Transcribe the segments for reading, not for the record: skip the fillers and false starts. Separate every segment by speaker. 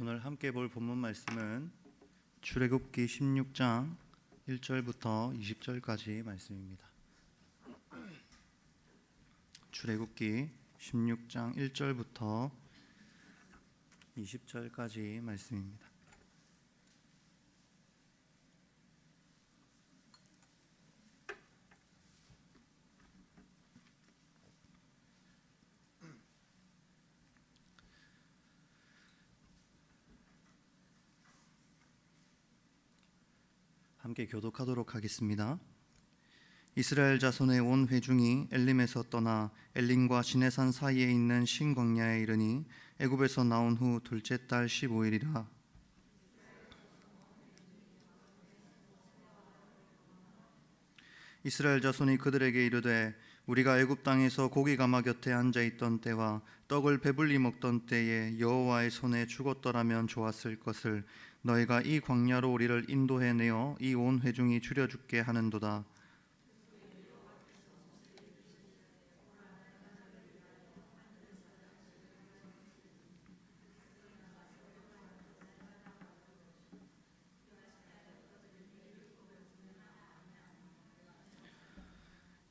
Speaker 1: 오늘 함께 볼 본문 말씀은 출애굽기 16장 1절부터 20절까지 말씀입니다. 출애굽기 16장 1절부터 20절까지 말씀입니다. 함께 교독하도록 하겠습니다. 이스라엘 자손의 온 회중이 엘림에서 떠나 엘림과 시내산 사이에 있는 신광야에 이르니 애굽에서 나온 후 둘째 달 15일이라. 이스라엘 자손이 그들에게 이르되 우리가 애굽 땅에서 고기 가마 곁에 앉아 있던 때와 떡을 배불리 먹던 때에 여호와의 손에 죽었더라면 좋았을 것을 너희가 이 광야로 우리를 인도해 내어 이 온 회중이 줄여 죽게 하는도다.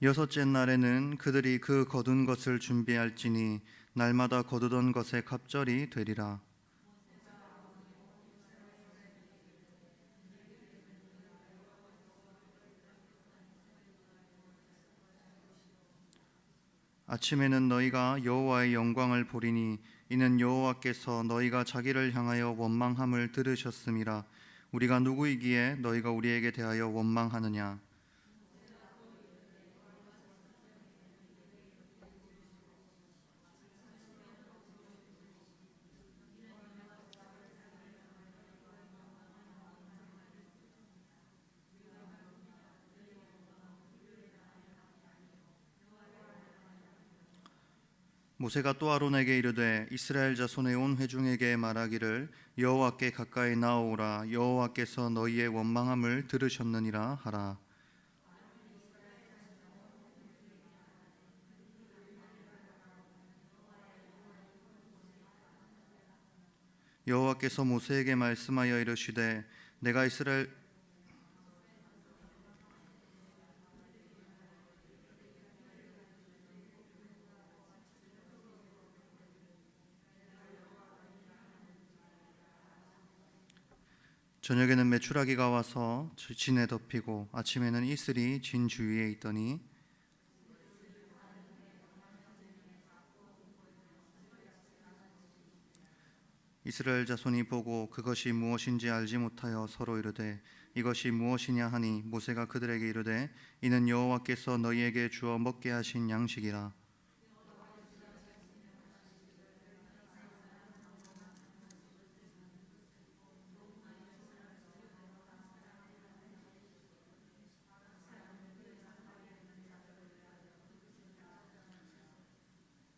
Speaker 1: 여섯째 날에는 그들이 그 거둔 것을 준비할지니 날마다 거두던 것의 갑절이 되리라. 아침에는 너희가 여호와의 영광을 보리니 이는 여호와께서 너희가 자기를 향하여 원망함을 들으셨음이라. 우리가 누구이기에 너희가 우리에게 대하여 원망하느냐. 모세가 또 아론에게 이르되 이스라엘 자손의 온 회중에게 말하기를 여호와께 가까이 나오라. 여호와께서 너희의 원망함을 들으셨느니라 하라. 여호와께서 모세에게 말씀하여 이르시되 내가 저녁에는 메추라기가 와서 진에 덮이고 아침에는 이슬이 진 주위에 있더니 이스라엘 자손이 보고 그것이 무엇인지 알지 못하여 서로 이르되 이것이 무엇이냐 하니 모세가 그들에게 이르되 이는 여호와께서 너희에게 주어 먹게 하신 양식이라.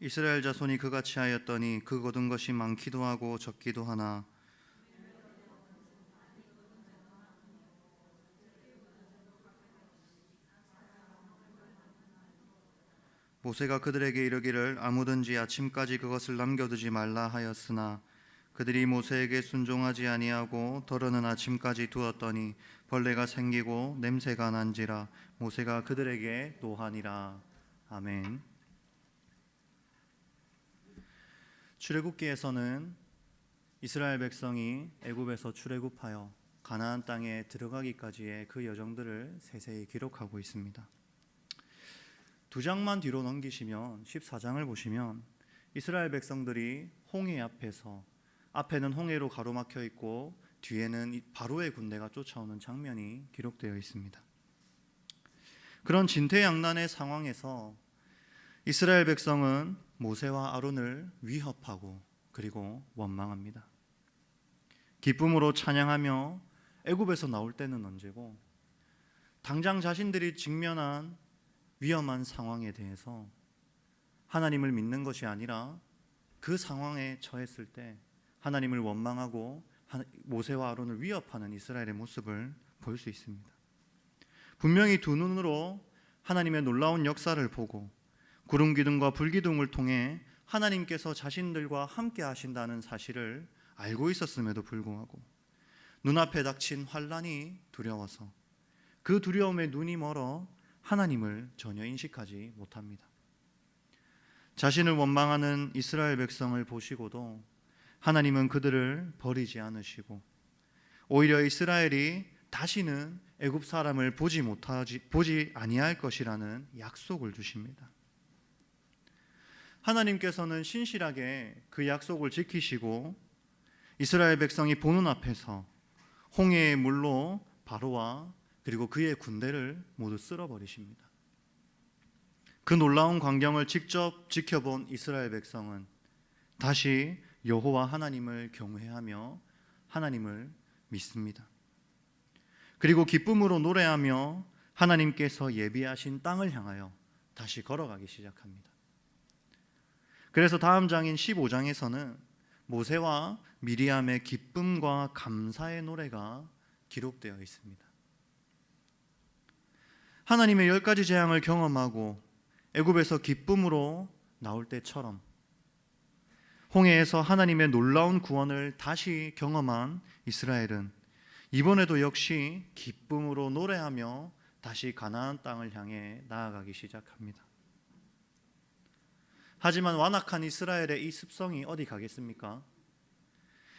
Speaker 1: 이스라엘 자손이 그같이 하였더니 그 거둔 것이 많기도 하고 적기도 하나 모세가 그들에게 이르기를 아무든지 아침까지 그것을 남겨두지 말라 하였으나 그들이 모세에게 순종하지 아니하고 더러는 아침까지 두었더니 벌레가 생기고 냄새가 난지라. 모세가 그들에게 노하니라. 아멘. 출애굽기에서는 이스라엘 백성이 애굽에서 출애굽하여 가나안 땅에 들어가기까지의 그 여정들을 세세히 기록하고 있습니다. 두 장만 뒤로 넘기시면 14장을 보시면 이스라엘 백성들이 홍해 앞에서 앞에는 홍해로 가로막혀 있고 뒤에는 바로의 군대가 쫓아오는 장면이 기록되어 있습니다. 그런 진퇴양난의 상황에서 이스라엘 백성은 모세와 아론을 위협하고 그리고 원망합니다. 기쁨으로 찬양하며 애굽에서 나올 때는 언제고 당장 자신들이 직면한 위험한 상황에 대해서 하나님을 믿는 것이 아니라 그 상황에 처했을 때 하나님을 원망하고 모세와 아론을 위협하는 이스라엘의 모습을 볼 수 있습니다. 분명히 두 눈으로 하나님의 놀라운 역사를 보고 구름 기둥과 불 기둥을 통해 하나님께서 자신들과 함께 하신다는 사실을 알고 있었음에도 불구하고 눈앞에 닥친 환란이 두려워서 그 두려움에 눈이 멀어 하나님을 전혀 인식하지 못합니다. 자신을 원망하는 이스라엘 백성을 보시고도 하나님은 그들을 버리지 않으시고 오히려 이스라엘이 다시는 애굽 사람을 보지 아니할 것이라는 약속을 주십니다. 하나님께서는 신실하게 그 약속을 지키시고 이스라엘 백성이 보는 앞에서 홍해의 물로 바로와 그리고 그의 군대를 모두 쓸어버리십니다. 그 놀라운 광경을 직접 지켜본 이스라엘 백성은 다시 여호와 하나님을 경외하며 하나님을 믿습니다. 그리고 기쁨으로 노래하며 하나님께서 예비하신 땅을 향하여 다시 걸어가기 시작합니다. 그래서 다음 장인 15장에서는 모세와 미리암의 기쁨과 감사의 노래가 기록되어 있습니다. 하나님의 10가지 재앙을 경험하고 애굽에서 기쁨으로 나올 때처럼 홍해에서 하나님의 놀라운 구원을 다시 경험한 이스라엘은 이번에도 역시 기쁨으로 노래하며 다시 가나안 땅을 향해 나아가기 시작합니다. 하지만 완악한 이스라엘의 이 습성이 어디 가겠습니까?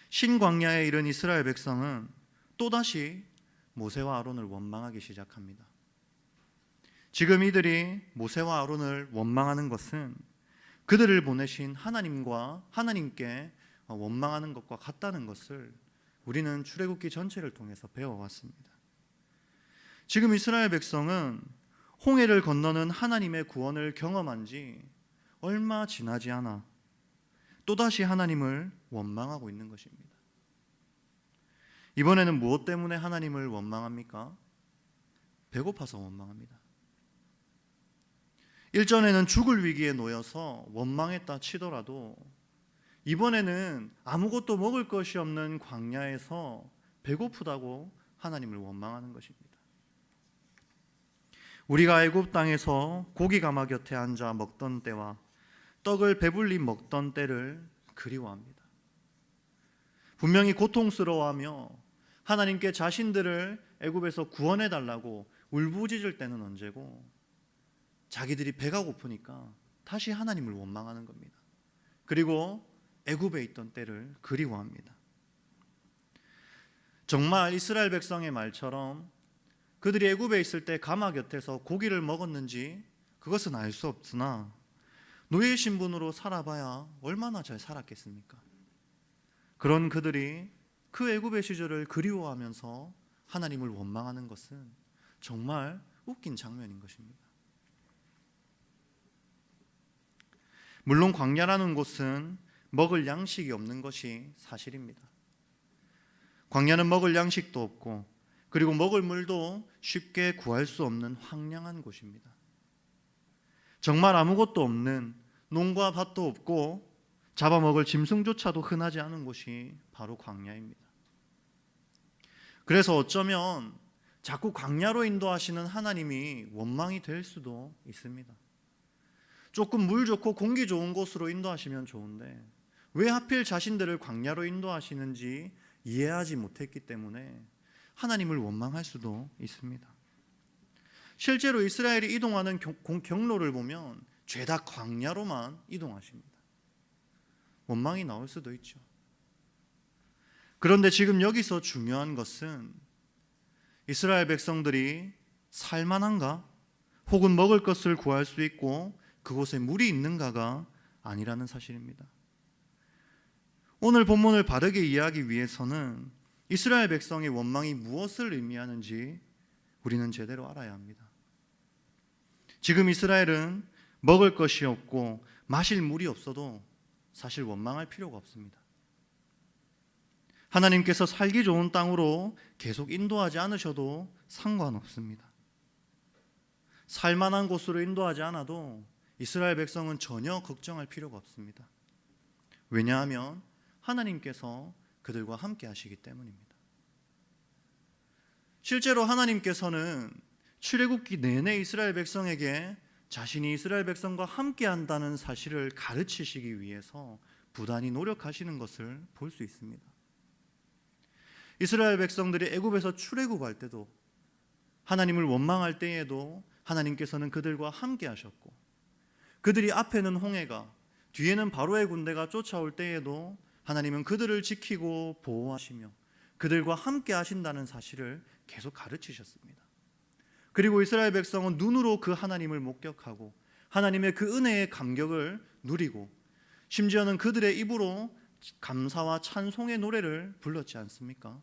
Speaker 1: 신광야에 이른 이스라엘 백성은 또다시 모세와 아론을 원망하기 시작합니다. 지금 이들이 모세와 아론을 원망하는 것은 그들을 보내신 하나님께 원망하는 것과 같다는 것을 우리는 출애굽기 전체를 통해서 배워왔습니다. 지금 이스라엘 백성은 홍해를 건너는 하나님의 구원을 경험한 지 얼마 지나지 않아 또다시 하나님을 원망하고 있는 것입니다. 이번에는 무엇 때문에 하나님을 원망합니까? 배고파서 원망합니다. 일전에는 죽을 위기에 놓여서 원망했다 치더라도 이번에는 아무것도 먹을 것이 없는 광야에서 배고프다고 하나님을 원망하는 것입니다. 우리가 애굽 땅에서 고기 가마 곁에 앉아 먹던 때와 떡을 배불리 먹던 때를 그리워합니다. 분명히 고통스러워하며 하나님께 자신들을 애굽에서 구원해 달라고 울부짖을 때는 언제고 자기들이 배가 고프니까 다시 하나님을 원망하는 겁니다. 그리고 애굽에 있던 때를 그리워합니다. 정말 이스라엘 백성의 말처럼 그들이 애굽에 있을 때 가마 곁에서 고기를 먹었는지 그것은 알 수 없으나 노예 신분으로 살아봐야 얼마나 잘 살았겠습니까? 그런 그들이 그 애굽의 시절을 그리워하면서 하나님을 원망하는 것은 정말 웃긴 장면인 것입니다. 물론 광야라는 곳은 먹을 양식이 없는 것이 사실입니다. 광야는 먹을 양식도 없고 그리고 먹을 물도 쉽게 구할 수 없는 황량한 곳입니다. 정말 아무것도 없는 농과 밭도 없고 잡아먹을 짐승조차도 흔하지 않은 곳이 바로 광야입니다. 그래서 어쩌면 자꾸 광야로 인도하시는 하나님이 원망이 될 수도 있습니다. 조금 물 좋고 공기 좋은 곳으로 인도하시면 좋은데 왜 하필 자신들을 광야로 인도하시는지 이해하지 못했기 때문에 하나님을 원망할 수도 있습니다. 실제로 이스라엘이 이동하는 경로를 보면 죄다 광야로만 이동하십니다. 원망이 나올 수도 있죠. 그런데 지금 여기서 중요한 것은 이스라엘 백성들이 살만한가 혹은 먹을 것을 구할 수 있고 그곳에 물이 있는가가 아니라는 사실입니다. 오늘 본문을 바르게 이해하기 위해서는 이스라엘 백성의 원망이 무엇을 의미하는지 우리는 제대로 알아야 합니다. 지금 이스라엘은 먹을 것이 없고 마실 물이 없어도 사실 원망할 필요가 없습니다. 하나님께서 살기 좋은 땅으로 계속 인도하지 않으셔도 상관없습니다. 살만한 곳으로 인도하지 않아도 이스라엘 백성은 전혀 걱정할 필요가 없습니다. 왜냐하면 하나님께서 그들과 함께 하시기 때문입니다. 실제로 하나님께서는 출애굽기 내내 이스라엘 백성에게 자신이 이스라엘 백성과 함께 한다는 사실을 가르치시기 위해서 부단히 노력하시는 것을 볼 수 있습니다. 이스라엘 백성들이 애굽에서 출애굽할 때도, 하나님을 원망할 때에도 하나님께서는 그들과 함께 하셨고, 그들이 앞에는 홍해가, 뒤에는 바로의 군대가 쫓아올 때에도 하나님은 그들을 지키고 보호하시며 그들과 함께 하신다는 사실을 계속 가르치셨습니다. 그리고 이스라엘 백성은 눈으로 그 하나님을 목격하고 하나님의 그 은혜의 감격을 누리고, 심지어는 그들의 입으로 감사와 찬송의 노래를 불렀지 않습니까?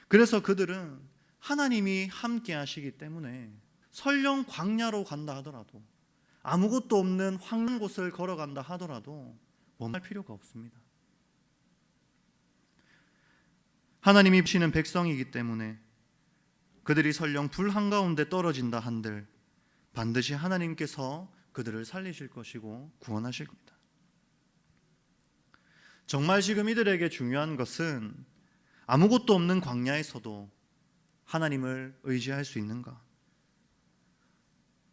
Speaker 1: 그래서 그들은 하나님이 함께 하시기 때문에 설령 광야로 간다 하더라도, 아무것도 없는 황한 곳을 걸어간다 하더라도 원할 필요가 없습니다. 하나님이 보시는 백성이기 때문에 그들이 설령 불 한가운데 떨어진다 한들 반드시 하나님께서 그들을 살리실 것이고 구원하실 겁니다. 정말 지금 이들에게 중요한 것은 아무것도 없는 광야에서도 하나님을 의지할 수 있는가,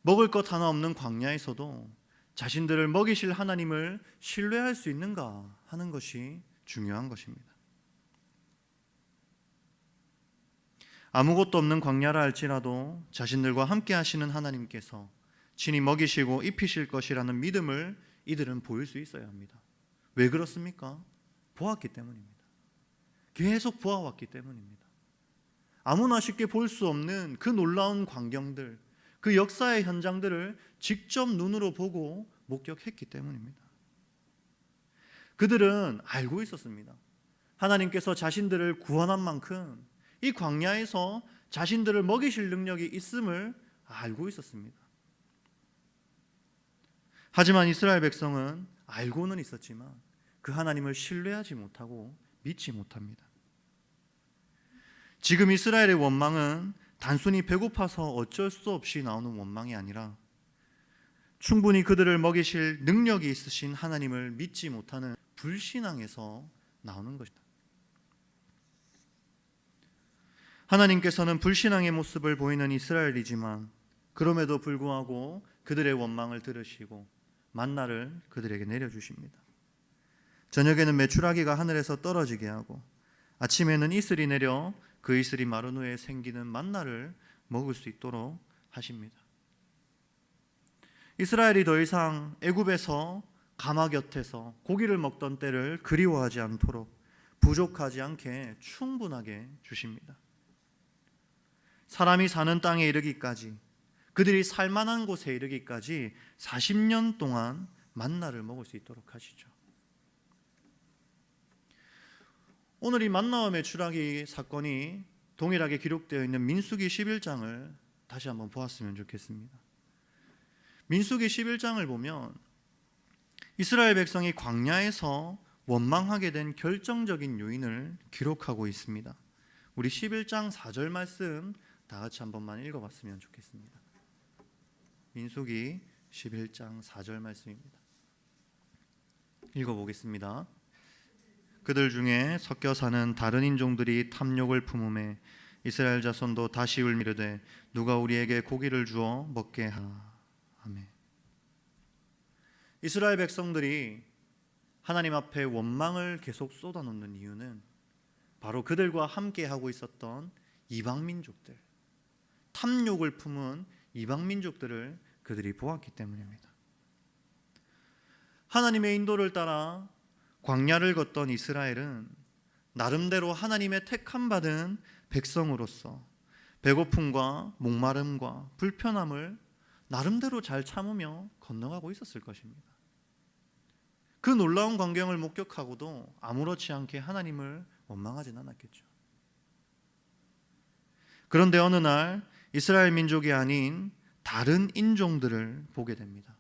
Speaker 1: 먹을 것 하나 없는 광야에서도 자신들을 먹이실 하나님을 신뢰할 수 있는가 하는 것이 중요한 것입니다. 아무것도 없는 광야라 할지라도 자신들과 함께 하시는 하나님께서 친히 먹이시고 입히실 것이라는 믿음을 이들은 보일 수 있어야 합니다. 왜 그렇습니까? 보았기 때문입니다. 계속 보아왔기 때문입니다. 아무나 쉽게 볼 수 없는 그 놀라운 광경들, 그 역사의 현장들을 직접 눈으로 보고 목격했기 때문입니다. 그들은 알고 있었습니다. 하나님께서 자신들을 구원한 만큼 이 광야에서 자신들을 먹이실 능력이 있음을 알고 있었습니다. 하지만 이스라엘 백성은 알고는 있었지만 그 하나님을 신뢰하지 못하고 믿지 못합니다. 지금 이스라엘의 원망은 단순히 배고파서 어쩔 수 없이 나오는 원망이 아니라 충분히 그들을 먹이실 능력이 있으신 하나님을 믿지 못하는 불신앙에서 나오는 것이다. 하나님께서는 불신앙의 모습을 보이는 이스라엘이지만 그럼에도 불구하고 그들의 원망을 들으시고 만나를 그들에게 내려주십니다. 저녁에는 메추라기가 하늘에서 떨어지게 하고 아침에는 이슬이 내려 그 이슬이 마른 후에 생기는 만나를 먹을 수 있도록 하십니다. 이스라엘이 더 이상 애굽에서 가마 곁에서 고기를 먹던 때를 그리워하지 않도록 부족하지 않게 충분하게 주십니다. 사람이 사는 땅에 이르기까지, 그들이 살만한 곳에 이르기까지 40년 동안 만나를 먹을 수 있도록 하시죠. 오늘 이 만나와 메추라기 사건이 동일하게 기록되어 있는 민수기 11장을 다시 한번 보았으면 좋겠습니다. 민수기 11장을 보면 이스라엘 백성이 광야에서 원망하게 된 결정적인 요인을 기록하고 있습니다. 우리 11장 4절 말씀 다 같이 한 번만 읽어봤으면 좋겠습니다. 민수기 11장 4절 말씀입니다. 읽어보겠습니다. 그들 중에 섞여 사는 다른 인종들이 탐욕을 품음에 이스라엘 자손도 다시 울미르되 누가 우리에게 고기를 주어 먹게 하라. 아멘. 이스라엘 백성들이 하나님 앞에 원망을 계속 쏟아놓는 이유는 바로 그들과 함께 하고 있었던 이방 민족들, 탐욕을 품은 이방 민족들을 그들이 보았기 때문입니다. 하나님의 인도를 따라 광야를 걷던 이스라엘은 나름대로 하나님의 택함 받은 백성으로서 배고픔과 목마름과 불편함을 나름대로 잘 참으며 건너가고 있었을 것입니다. 그 놀라운 광경을 목격하고도 아무렇지 않게 하나님을 원망하진 않았겠죠. 그런데 어느 날 이스라엘 민족이 아닌 다른 인종들을 보게 됩니다.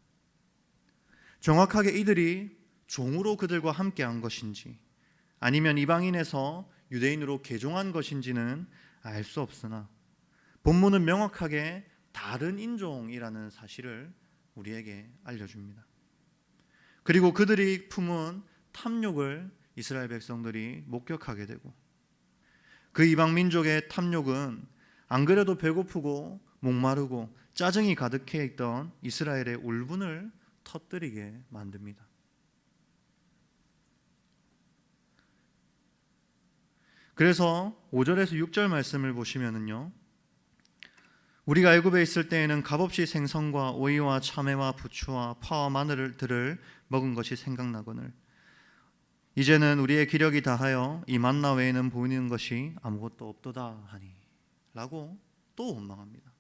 Speaker 1: 정확하게 이들이 종으로 그들과 함께 한 것인지 아니면 이방인에서 유대인으로 개종한 것인지는 알 수 없으나 본문은 명확하게 다른 인종이라는 사실을 우리에게 알려줍니다. 그리고 그들이 품은 탐욕을 이스라엘 백성들이 목격하게 되고, 그 이방 민족의 탐욕은 안 그래도 배고프고 목마르고 짜증이 가득해 있던 이스라엘의 울분을 터뜨리게 만듭니다. 그래서 5절에서 6절 말씀을 보시면은요, 우리가 애굽에 있을 때에는 값없이 생선과 오이와 참외와 부추와 파와 마늘들을 먹은 것이 생각나거늘 이제는 우리의 기력이 다하여 이 만나 외에는 보이는 것이 아무것도 없도다 하니 라고 또 원망합니다.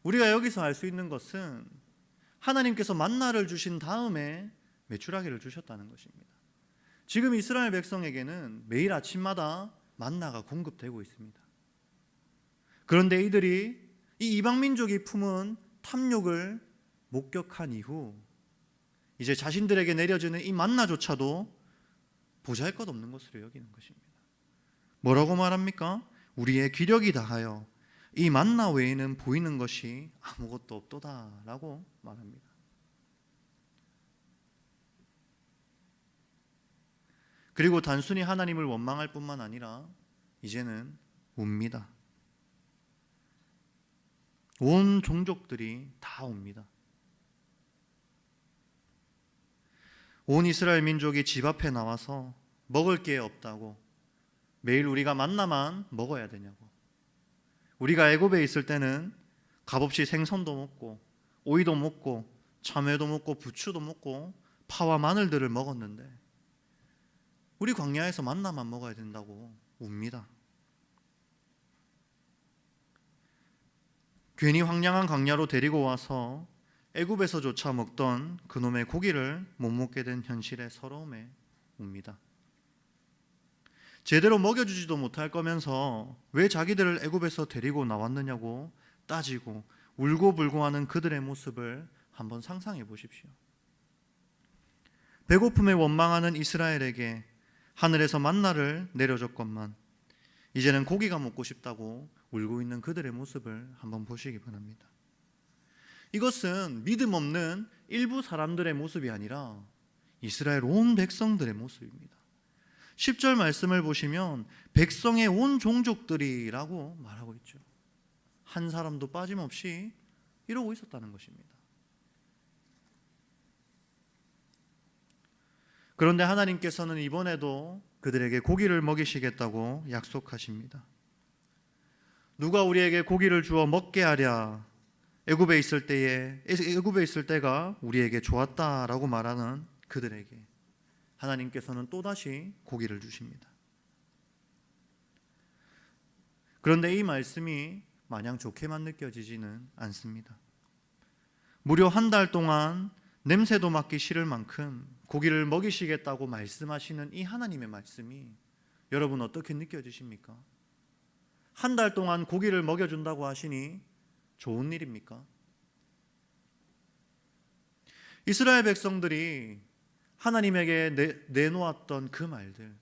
Speaker 1: 우리가 여기서 알 수 있는 것은 하나님께서 만나를 주신 다음에 메추라기를 주셨다는 것입니다. 지금 이스라엘 백성에게는 매일 아침마다 만나가 공급되고 있습니다. 그런데 이들이 이 이방 민족이 품은 탐욕을 목격한 이후 이제 자신들에게 내려지는 이 만나조차도 보잘것없는 것으로 여기는 것입니다. 뭐라고 말합니까? 우리의 기력이 다하여 이 만나 외에는 보이는 것이 아무것도 없도다라고 말합니다. 그리고 단순히 하나님을 원망할 뿐만 아니라 이제는 웁니다. 온 종족들이 다 옵니다. 온 이스라엘 민족이 집 앞에 나와서 먹을 게 없다고, 매일 우리가 만나만 먹어야 되냐고, 우리가 애굽에 있을 때는 값없이 생선도 먹고 오이도 먹고 참외도 먹고 부추도 먹고 파와 마늘들을 먹었는데 우리 광야에서 만나만 먹어야 된다고 웁니다. 괜히 황량한 광야로 데리고 와서 애굽에서조차 먹던 그놈의 고기를 못 먹게 된 현실의 서러움에 웁니다. 제대로 먹여주지도 못할 거면서 왜 자기들을 애굽에서 데리고 나왔느냐고 따지고 울고불고하는 그들의 모습을 한번 상상해 보십시오. 배고픔에 원망하는 이스라엘에게 하늘에서 만나를 내려줬건만 이제는 고기가 먹고 싶다고 울고 있는 그들의 모습을 한번 보시기 바랍니다. 이것은 믿음 없는 일부 사람들의 모습이 아니라 이스라엘 온 백성들의 모습입니다. 10절 말씀을 보시면 백성의 온 종족들이라고 말하고 있죠. 한 사람도 빠짐없이 이러고 있었다는 것입니다. 그런데 하나님께서는 이번에도 그들에게 고기를 먹이시겠다고 약속하십니다. 누가 우리에게 고기를 주어 먹게 하랴, 애굽에 있을 때가 우리에게 좋았다라고 말하는 그들에게 하나님께서는 또다시 고기를 주십니다. 그런데 이 말씀이 마냥 좋게만 느껴지지는 않습니다. 무려 한 달 동안 냄새도 맡기 싫을 만큼 고기를 먹이시겠다고 말씀하시는 이 하나님의 말씀이 여러분 어떻게 느껴지십니까? 한 달 동안 고기를 먹여준다고 하시니 좋은 일입니까? 이스라엘 백성들이 하나님에게 내놓았던 그 말들,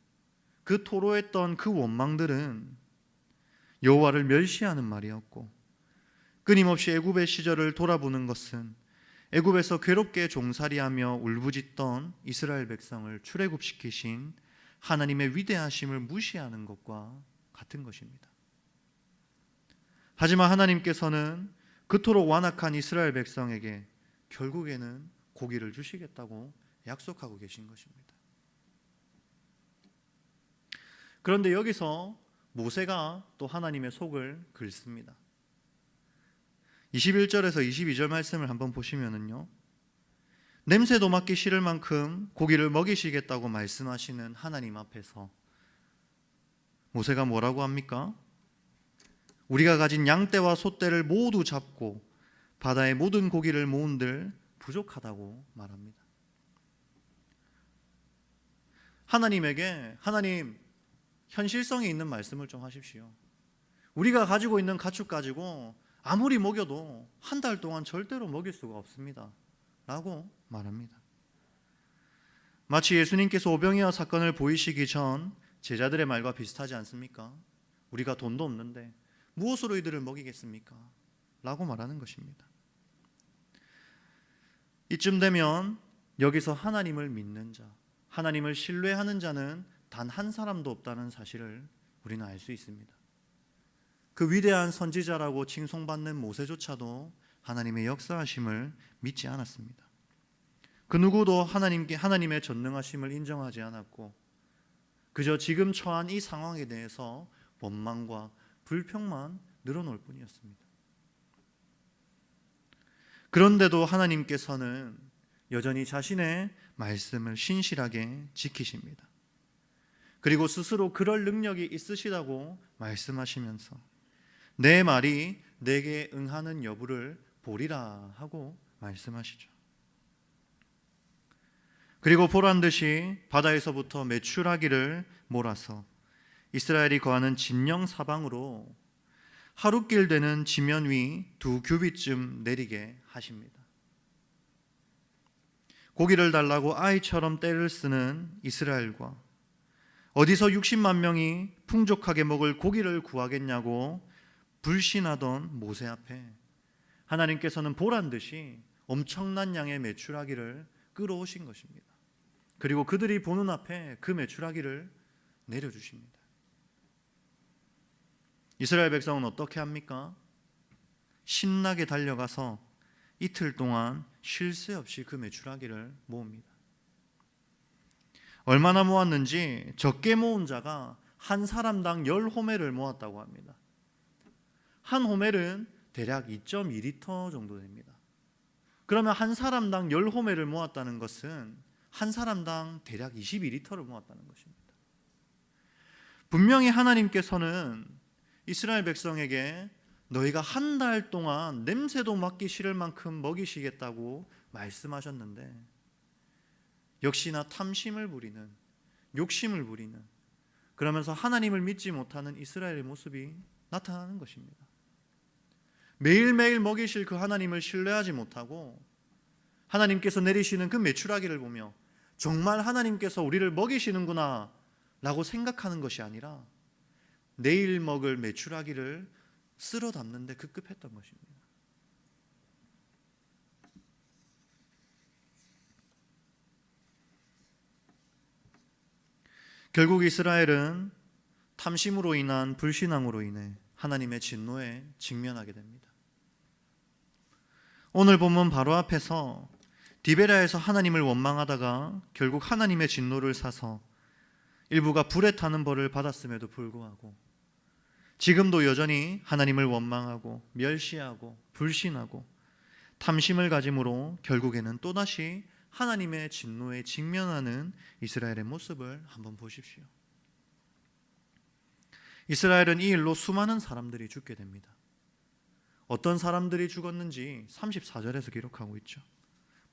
Speaker 1: 그 토로했던 그 원망들은 여호와를 멸시하는 말이었고, 끊임없이 애굽의 시절을 돌아보는 것은 애굽에서 괴롭게 종살이하며 울부짖던 이스라엘 백성을 출애굽시키신 하나님의 위대하심을 무시하는 것과 같은 것입니다. 하지만 하나님께서는 그토록 완악한 이스라엘 백성에게 결국에는 고기를 주시겠다고 약속하고 계신 것입니다. 그런데 여기서 모세가 또 하나님의 속을 긁습니다. 21절에서 22절 말씀을 한번 보시면은요, 냄새도 맡기 싫을 만큼 고기를 먹이시겠다고 말씀하시는 하나님 앞에서 모세가 뭐라고 합니까? 우리가 가진 양떼와 소떼를 모두 잡고 바다의 모든 고기를 모은들 부족하다고 말합니다. 하나님 현실성이 있는 말씀을 좀 하십시오. 우리가 가지고 있는 가축 가지고 아무리 먹여도 한 달 동안 절대로 먹일 수가 없습니다 라고 말합니다. 마치 예수님께서 오병이어 사건을 보이시기 전 제자들의 말과 비슷하지 않습니까? 우리가 돈도 없는데 무엇으로 이들을 먹이겠습니까? 라고 말하는 것입니다. 이쯤 되면 여기서 하나님을 믿는 자, 하나님을 신뢰하는 자는 단 한 사람도 없다는 사실을 우리는 알 수 있습니다. 그 위대한 선지자라고 칭송받는 모세조차도 하나님의 역사하심을 믿지 않았습니다. 그 누구도 하나님의 전능하심을 인정하지 않았고
Speaker 2: 그저 지금 처한 이 상황에 대해서 원망과 불평만 늘어놓을 뿐이었습니다. 그런데도 하나님께서는 여전히 자신의 말씀을 신실하게 지키십니다. 그리고 스스로 그럴 능력이 있으시다고 말씀하시면서 내 말이 내게 응하는 여부를 보리라 하고 말씀하시죠. 그리고 보란듯이 바다에서부터 메추라기를 몰아서 이스라엘이 거하는 진영 사방으로 하룻길 되는 지면 위 2규빗쯤 내리게 하십니다. 고기를 달라고 아이처럼 떼를 쓰는 이스라엘과 어디서 60만 명이 풍족하게 먹을 고기를 구하겠냐고 불신하던 모세 앞에 하나님께서는 보란듯이 엄청난 양의 메추라기를 끌어오신 것입니다. 그리고 그들이 보는 앞에 그 메추라기를 내려주십니다. 이스라엘 백성은 어떻게 합니까? 신나게 달려가서 이틀 동안 쉴 새 없이 그 메추라기를 모읍니다. 얼마나 모았는지 적게 모은 자가 한 사람당 10호멜을 모았다고 합니다. 한 호멜은 대략 2.2리터 정도 됩니다. 그러면 한 사람당 10호멜을 모았다는 것은 한 사람당 대략 22리터를 모았다는 것입니다. 분명히 하나님께서는 이스라엘 백성에게 너희가 한 달 동안 냄새도 맡기 싫을 만큼 먹이시겠다고 말씀하셨는데 역시나 탐심을 부리는, 욕심을 부리는, 그러면서 하나님을 믿지 못하는 이스라엘의 모습이 나타나는 것입니다. 매일매일 먹이실 그 하나님을 신뢰하지 못하고 하나님께서 내리시는 그 메추라기를 보며 정말 하나님께서 우리를 먹이시는구나 라고 생각하는 것이 아니라 내일 먹을 메추라기를 쓸어 담는 데 급급했던 것입니다. 결국 이스라엘은 탐심으로 인한 불신앙으로 인해 하나님의 진노에 직면하게 됩니다. 오늘 본문 바로 앞에서 디베라에서 하나님을 원망하다가 결국 하나님의 진노를 사서 일부가 불에 타는 벌을 받았음에도 불구하고 지금도 여전히 하나님을 원망하고 멸시하고 불신하고 탐심을 가짐으로 결국에는 또다시 하나님의 진노에 직면하는 이스라엘의 모습을 한번 보십시오. 이스라엘은 이 일로 수많은 사람들이 죽게 됩니다. 어떤 사람들이 죽었는지 34절에서 기록하고 있죠.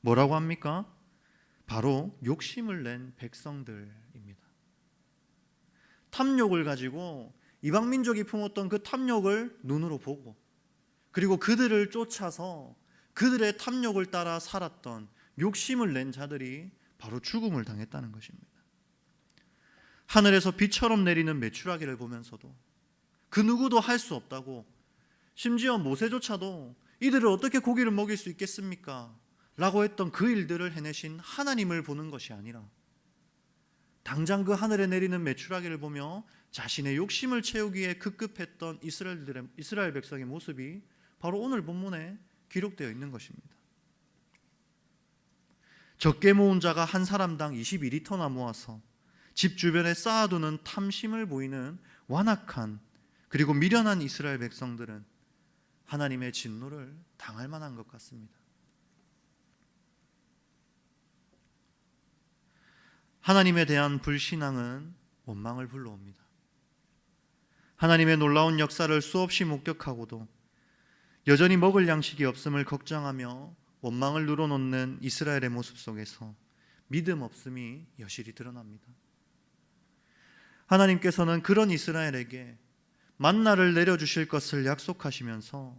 Speaker 2: 뭐라고 합니까? 바로 욕심을 낸 백성들입니다. 탐욕을 가지고 이방 민족이 품었던 그 탐욕을 눈으로 보고 그리고 그들을 쫓아서 그들의 탐욕을 따라 살았던 욕심을 낸 자들이 바로 죽음을 당했다는 것입니다. 하늘에서 비처럼 내리는 메추라기를 보면서도 그 누구도 할 수 없다고, 심지어 모세조차도 이들을 어떻게 고기를 먹일 수 있겠습니까? 라고 했던 그 일들을 해내신 하나님을 보는 것이 아니라 당장 그 하늘에 내리는 메추라기를 보며 자신의 욕심을 채우기 위해 급급했던 이스라엘 백성의 모습이 바로 오늘 본문에 기록되어 있는 것입니다. 적게 모은 자가 한 사람당 22리터나 모아서 집 주변에 쌓아두는 탐심을 보이는 완악한 그리고 미련한 이스라엘 백성들은 하나님의 진노를 당할 만한 것 같습니다. 하나님에 대한 불신앙은 원망을 불러옵니다. 하나님의 놀라운 역사를 수없이 목격하고도 여전히 먹을 양식이 없음을 걱정하며 원망을 눌어놓는 이스라엘의 모습 속에서 믿음 없음이 여실히 드러납니다. 하나님께서는 그런 이스라엘에게 만나를 내려주실 것을 약속하시면서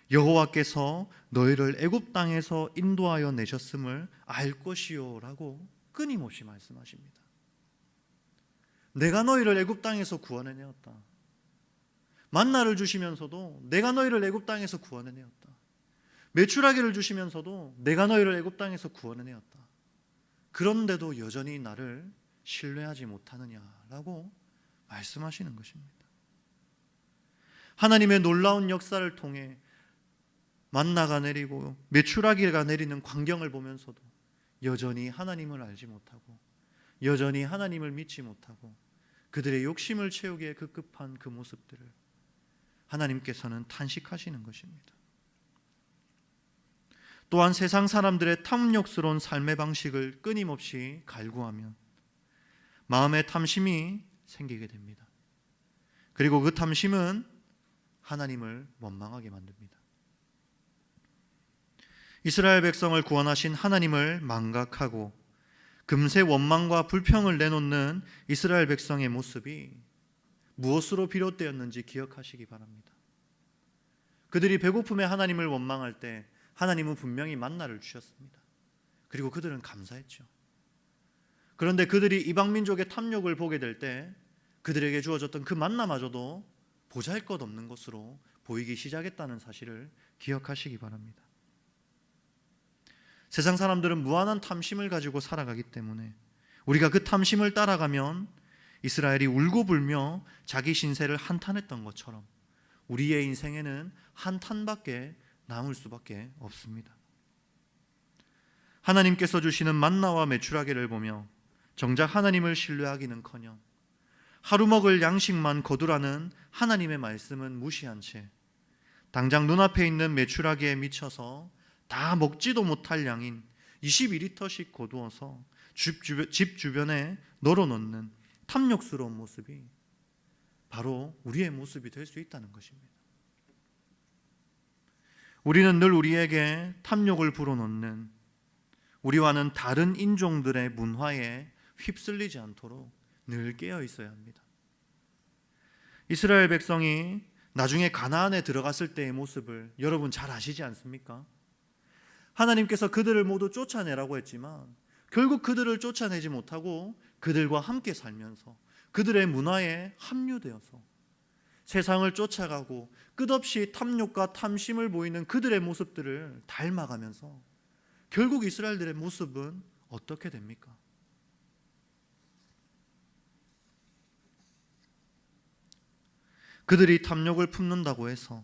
Speaker 2: 여호와께서 너희를 애굽 땅에서 인도하여 내셨음을 알 것이요 라고 끊임없이 말씀하십니다. 내가 너희를 애굽 땅에서 구원해내었다. 만나를 주시면서도 내가 너희를 애굽 땅에서 구원해내었다. 메추라기를 주시면서도 내가 너희를 애굽 땅에서 구원해내었다. 그런데도 여전히 나를 신뢰하지 못하느냐라고 말씀하시는 것입니다. 하나님의 놀라운 역사를 통해 만나가 내리고 메추라기가 내리는 광경을 보면서도 여전히 하나님을 알지 못하고 여전히 하나님을 믿지 못하고 그들의 욕심을 채우기에 급급한 그 모습들을 하나님께서는 탄식하시는 것입니다. 또한 세상 사람들의 탐욕스러운 삶의 방식을 끊임없이 갈구하면 마음의 탐심이 생기게 됩니다. 그리고 그 탐심은 하나님을 원망하게 만듭니다. 이스라엘 백성을 구원하신 하나님을 망각하고 금세 원망과 불평을 내놓는 이스라엘 백성의 모습이 무엇으로 비롯되었는지 기억하시기 바랍니다. 그들이 배고픔에 하나님을 원망할 때 하나님은 분명히 만나를 주셨습니다. 그리고 그들은 감사했죠. 그런데 그들이 이방 민족의 탐욕을 보게 될 때 그들에게 주어졌던 그 만나마저도 보잘것없는 것으로 보이기 시작했다는 사실을 기억하시기 바랍니다. 세상 사람들은 무한한 탐심을 가지고 살아가기 때문에 우리가 그 탐심을 따라가면 이스라엘이 울고불며 자기 신세를 한탄했던 것처럼 우리의 인생에는 한탄밖에 남을 수밖에 없습니다. 하나님께서 주시는 만나와 메추라기를 보며 정작 하나님을 신뢰하기는커녕 하루 먹을 양식만 거두라는 하나님의 말씀은 무시한 채 당장 눈앞에 있는 메추라기에 미쳐서 다 먹지도 못할 양인 22리터씩 거두어서 집 주변에 널어놓는 탐욕스러운 모습이 바로 우리의 모습이 될 수 있다는 것입니다. 우리는 늘 우리에게 탐욕을 불어넣는 우리와는 다른 인종들의 문화에 휩쓸리지 않도록 늘 깨어 있어야 합니다. 이스라엘 백성이 나중에 가나안에 들어갔을 때의 모습을 여러분 잘 아시지 않습니까? 하나님께서 그들을 모두 쫓아내라고 했지만 결국 그들을 쫓아내지 못하고 그들과 함께 살면서 그들의 문화에 합류되어서 세상을 쫓아가고 끝없이 탐욕과 탐심을 보이는 그들의 모습들을 닮아가면서 결국 이스라엘들의 모습은 어떻게 됩니까? 그들이 탐욕을 품는다고 해서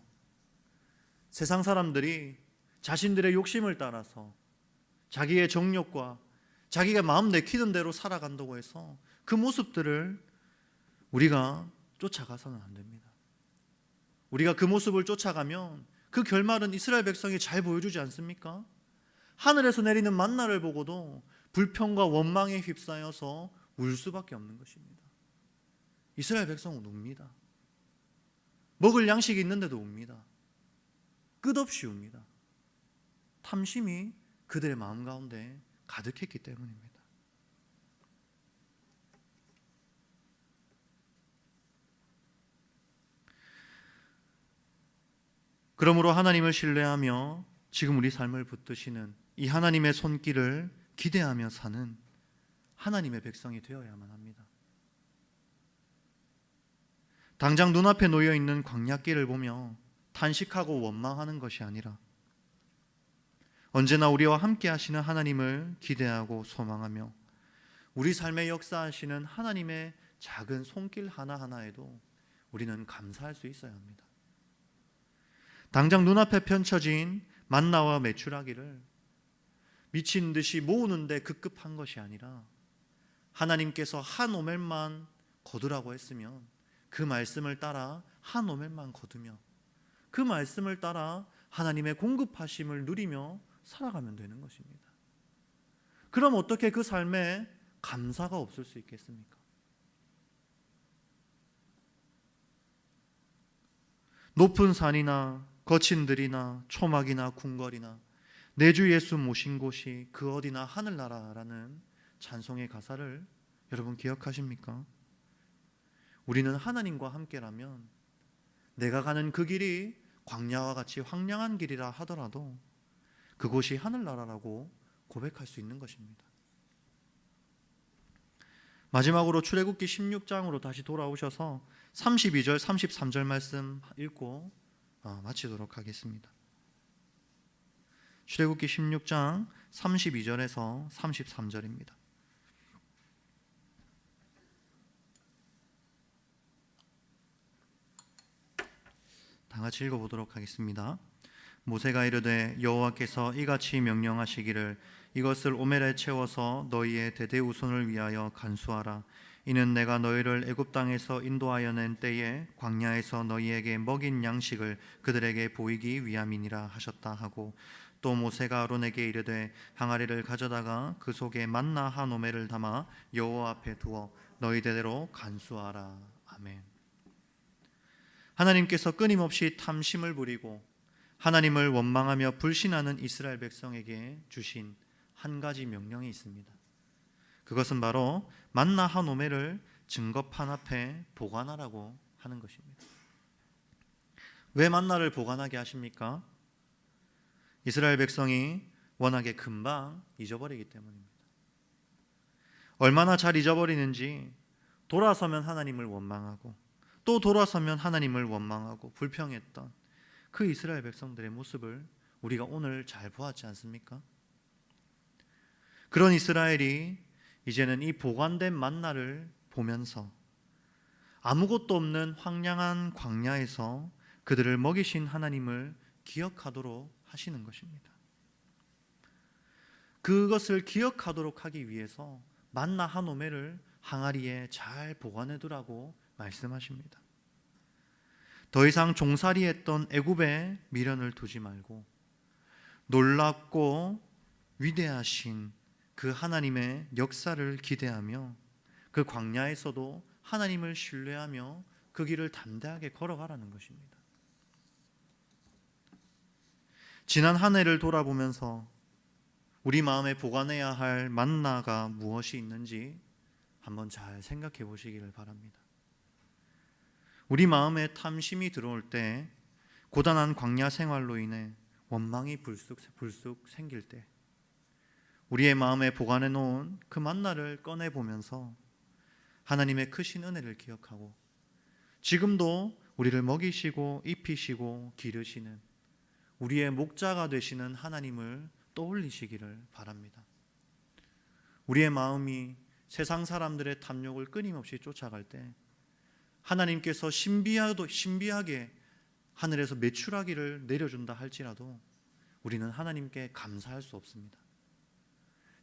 Speaker 2: 세상 사람들이 자신들의 욕심을 따라서 자기의 정욕과 자기가 마음 내키는 대로 살아간다고 해서 그 모습들을 우리가 쫓아가서는 안 됩니다. 우리가 그 모습을 쫓아가면 그 결말은 이스라엘 백성이 잘 보여주지 않습니까? 하늘에서 내리는 만나를 보고도 불평과 원망에 휩싸여서 울 수밖에 없는 것입니다. 이스라엘 백성은 웁니다. 먹을 양식이 있는데도 웁니다. 끝없이 웁니다. 탐심이 그들의 마음 가운데 가득했기 때문입니다. 그러므로 하나님을 신뢰하며 지금 우리 삶을 붙드시는 이 하나님의 손길을 기대하며 사는 하나님의 백성이 되어야만 합니다. 당장 눈앞에 놓여 있는 광야길을 보며 탄식하고 원망하는 것이 아니라 언제나 우리와 함께 하시는 하나님을 기대하고 소망하며 우리 삶에 역사하시는 하나님의 작은 손길 하나하나에도 우리는 감사할 수 있어야 합니다. 당장 눈앞에 펼쳐진 만나와 메추라기를 미친 듯이 모으는데 급급한 것이 아니라 하나님께서 한 오멜만 거두라고 했으면 그 말씀을 따라 한 오멜만 거두며 그 말씀을 따라 하나님의 공급하심을 누리며 살아가면 되는 것입니다. 그럼 어떻게 그 삶에 감사가 없을 수 있겠습니까? 높은 산이나 거친 들이나 초막이나 궁궐이나 내 주 예수 모신 곳이 그 어디나 하늘나라라는 찬송의 가사를 여러분 기억하십니까? 우리는 하나님과 함께라면 내가 가는 그 길이 광야와 같이 황량한 길이라 하더라도 그곳이 하늘나라라고 고백할 수 있는 것입니다. 마지막으로 출애굽기 16장으로 다시 돌아오셔서 32절, 33절 말씀 읽고 마치도록 하겠습니다. 출애굽기 16장 32절에서 33절입니다. 다 같이 읽어보도록 하겠습니다. 모세가 이르되 여호와께서 이같이 명령하시기를
Speaker 1: 이것을 오멜에 채워서 너희의 대대우손을 위하여 간수하라. 이는 내가 너희를 애굽 땅에서 인도하여 낸 때에 광야에서 너희에게 먹인 양식을 그들에게 보이기 위함이니라 하셨다 하고, 또 모세가 아론에게 이르되 항아리를 가져다가 그 속에 만나 한 오멜을 담아 여호와 앞에 두어 너희대로 간수하라. 아멘. 하나님께서 끊임없이 탐심을 부리고 하나님을 원망하며 불신하는 이스라엘 백성에게 주신 한 가지 명령이 있습니다. 그것은 바로 만나 한 오멜을 증거판 앞에 보관하라고 하는 것입니다. 왜 만나를 보관하게 하십니까? 이스라엘 백성이 워낙에 금방 잊어버리기 때문입니다. 얼마나 잘 잊어버리는지, 돌아서면 하나님을 원망하고 또 돌아서면 하나님을 원망하고 불평했던 그 이스라엘 백성들의 모습을 우리가 오늘 잘 보았지 않습니까? 그런 이스라엘이 이제는 이 보관된 만나를 보면서 아무것도 없는 황량한 광야에서 그들을 먹이신 하나님을 기억하도록 하시는 것입니다. 그것을 기억하도록 하기 위해서 만나 한 오멜을 항아리에 잘 보관해 두라고 말씀하십니다. 더 이상 종살이했던 애굽에 미련을 두지 말고 놀랍고 위대하신 그 하나님의 역사를 기대하며 그 광야에서도 하나님을 신뢰하며 그 길을 담대하게 걸어가라는 것입니다. 지난 한 해를 돌아보면서 우리 마음에 보관해야 할 만나가 무엇이 있는지 한번 잘 생각해 보시기를 바랍니다. 우리 마음에 탐심이 들어올 때, 고단한 광야 생활로 인해 원망이 불쑥 생길 때, 우리의 마음에 보관해 놓은 그 만나를 꺼내 보면서 하나님의 크신 은혜를 기억하고 지금도 우리를 먹이시고 입히시고 기르시는 우리의 목자가 되시는 하나님을 떠올리시기를 바랍니다. 우리의 마음이 세상 사람들의 탐욕을 끊임없이 쫓아갈 때 하나님께서 신비하게 하늘에서 메추라기를 내려준다 할지라도 우리는 하나님께 감사할 수 없습니다.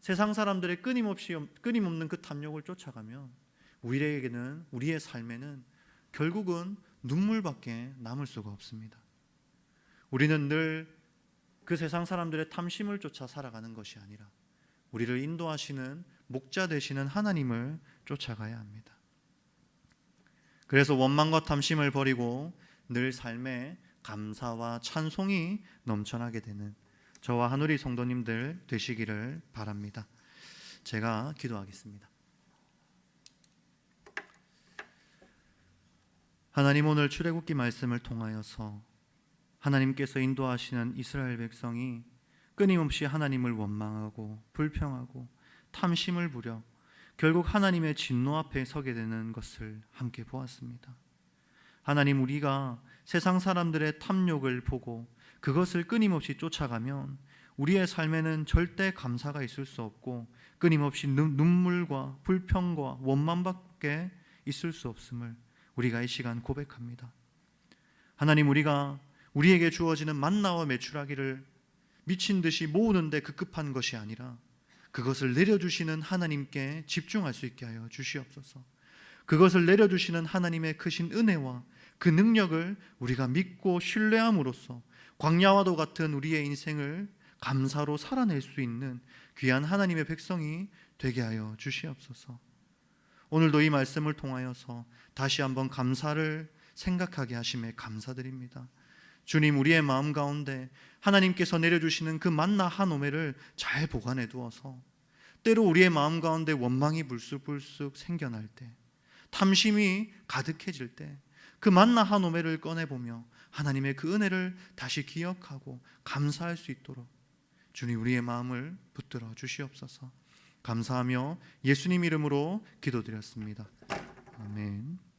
Speaker 1: 세상 사람들의 끊임없는 그 탐욕을 쫓아가면 우리에게는, 우리의 삶에는 결국은 눈물밖에 남을 수가 없습니다. 우리는 늘 그 세상 사람들의 탐심을 쫓아 살아가는 것이 아니라 우리를 인도하시는 목자 되시는 하나님을 쫓아가야 합니다. 그래서 원망과 탐심을 버리고 늘 삶에 감사와 찬송이 넘쳐나게 되는 저와 한우리 성도님들 되시기를 바랍니다. 제가 기도하겠습니다. 하나님, 오늘 출애굽기 말씀을 통하여서 하나님께서 인도하시는 이스라엘 백성이 끊임없이 하나님을 원망하고 불평하고 탐심을 부려 결국 하나님의 진노 앞에 서게 되는 것을 함께 보았습니다. 하나님, 우리가 세상 사람들의 탐욕을 보고 그것을 끊임없이 쫓아가면 우리의 삶에는 절대 감사가 있을 수 없고 끊임없이 눈물과 불평과 원망밖에 있을 수 없음을 우리가 이 시간 고백합니다. 하나님, 우리에게 주어지는 만나와 메추라기를 미친 듯이 모으는데 급급한 것이 아니라 그것을 내려주시는 하나님께 집중할 수 있게 하여 주시옵소서. 그것을 내려주시는 하나님의 크신 은혜와 그 능력을 우리가 믿고 신뢰함으로써 광야와도 같은 우리의 인생을 감사로 살아낼 수 있는 귀한 하나님의 백성이 되게 하여 주시옵소서. 오늘도 이 말씀을 통하여서 다시 한번 감사를 생각하게 하심에 감사드립니다. 주님, 우리의 마음 가운데 하나님께서 내려주시는 그 만나 한 오멜을 잘 보관해 두어서 때로 우리의 마음 가운데 원망이 불쑥불쑥 생겨날 때, 탐심이 가득해질 때 그 만나 한 오멜을 꺼내보며 하나님의 그 은혜를 다시 기억하고 감사할 수 있도록 주님, 우리의 마음을 붙들어 주시옵소서. 감사하며 예수님 이름으로 기도드렸습니다. 아멘.